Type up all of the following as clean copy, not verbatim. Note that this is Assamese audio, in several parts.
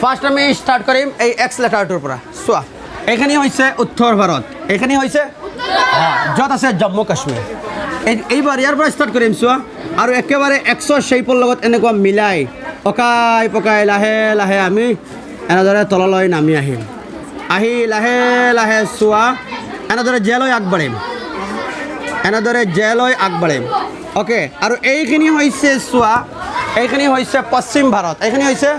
ফাৰ্ষ্ট আমি ষ্টাৰ্ট কৰিম এই এক্স লেটাৰটোৰ পৰা চোৱা এইখিনি হৈছে উত্তৰ ভাৰত এইখিনি হৈছে য'ত আছে জম্মু কাশ্মীৰ এইবাৰ ইয়াৰ পৰা ষ্টাৰ্ট কৰিম চোৱা আৰু একেবাৰে এক্সৰ শ্বেপৰ লগত এনেকুৱা মিলাই অকাই পকাই লাহে লাহে আমি এনেদৰে তললৈ নামি আহিম আহি লাহে লাহে চোৱা এনেদৰে জেলৈ আগবাঢ়িম অ'কে আৰু এইখিনি হৈছে চোৱা এইখিনি হৈছে পশ্চিম ভাৰত এইখিনি হৈছে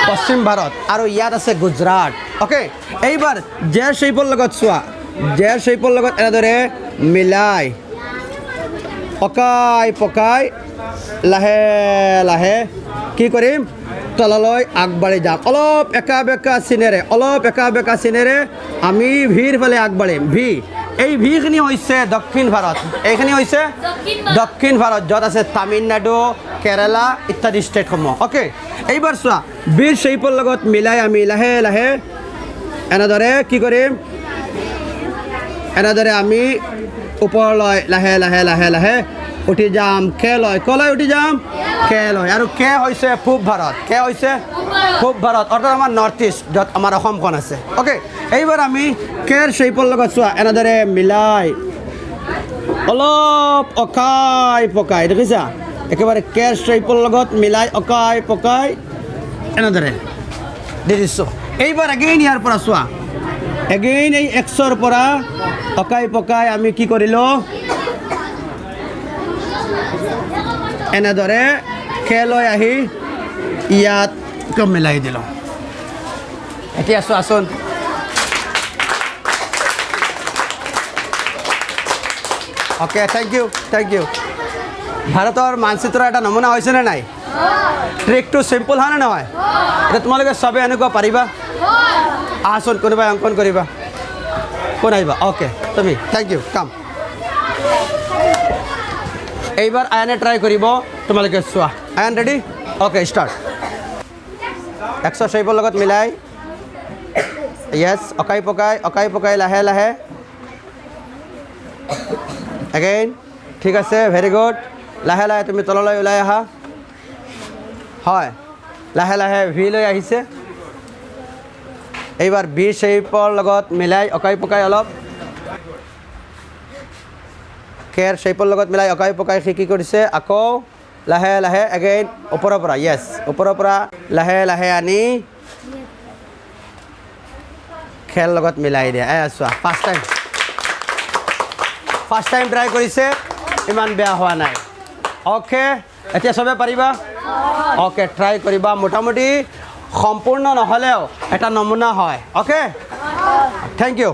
পশ্চিম ভাৰত আৰু ইয়াত আছে গুজৰাট অ'কে এইবাৰ জেৰ শ্বেপৰ লগত চোৱা জেৰ শ্বেপৰ লগত এনেদৰে মিলাই অকাই পকাই লাহে লাহে কি কৰিম তললৈ আগবাঢ়ি যাম অলপ একা বেকা চিনেৰে আমি ভিৰ ফালে আগবাঢ়িম এই ভিখিনি হৈছে দক্ষিণ ভাৰত এইখিনি হৈছে দক্ষিণ ভাৰত য'ত আছে তামিলনাডু কেৰালা ইত্যাদি ষ্টেটসমূহ অ'কে এইবাৰ চোৱা ভিৰ শ্বেপৰ লগত মিলাই আমি লাহে লাহে এনেদৰে কি কৰিম এনেদৰে আমি ওপৰলৈ লাহে লাহে লাহে লাহে উঠি যাম কলৈ উঠি যাম আৰু কে হৈছে পূব ভাৰত অৰ্থাৎ আমাৰ নৰ্থ ইষ্ট য'ত আমাৰ অসমখন আছে অ'কে এইবাৰ আমি কেৰ শ্বেপৰ লগত চোৱা এনেদৰে মিলাই অলপ অকাই পকাই দেখিছা একেবাৰে কেৰ শ্বেপৰ লগত মিলাই অকাই পকাই এনেদৰে দি দিছোঁ এইবাৰ এগেইন ইয়াৰ পৰা চোৱা এগেইন এই এক্সৰ পৰা অকাই পকাই আমি কি কৰিলোঁ এনেদৰে খেলৈ আহি ইয়াত মিলাই দিলোঁ এতিয়া চোৱাচোন অ'কে থেংক ইউ ভাৰতৰ মানচিত্ৰৰ এটা নমুনা হৈছেনে নাই ট্ৰিকটো চিম্পুল হয়নে নহয় এতিয়া তোমালোকে চবে এনেকুৱা পাৰিবা আহচোন কোনোবাই অংকন কৰিবা কোন আহিবা অ'কে তুমি থেংক ইউ কাম এইবাৰ আয়ানে ট্ৰাই কৰিব তোমালোকে চোৱা আয়ান ৰেডি অ'কে ষ্টাৰ্ট এক্সৰ শ্বেপৰ লগত মিলাই য়েছ অকাই পকাই লাহে লাহে এগেইন ঠিক আছে ভেৰি গুড লাহে লাহে তুমি তললৈ ওলাই আহা হয় লাহে লাহে ভি লৈ আহিছে এইবাৰ বি শ্বেপৰ লগত মিলাই অকাই পকাই অলপ কেৰ শ্বেপৰ লগত মিলাই অকাই পকাই কি কৰিছে আকৌ লাহে লাহে এগেইন ওপৰৰ পৰা য়েছ ওপৰৰ পৰা লাহে লাহে আনি খেৰ লগত মিলাই দিয়া চোৱা ফাৰ্ষ্ট টাইম ট্ৰাই কৰিছে ইমান বেয়া হোৱা নাই অ'কে এতিয়া চবে পাৰিবা অ'কে ট্ৰাই কৰিবা মোটামুটি সম্পূৰ্ণ নহ'লেও এটা নমুনা হয় অ'কে থেংক ইউ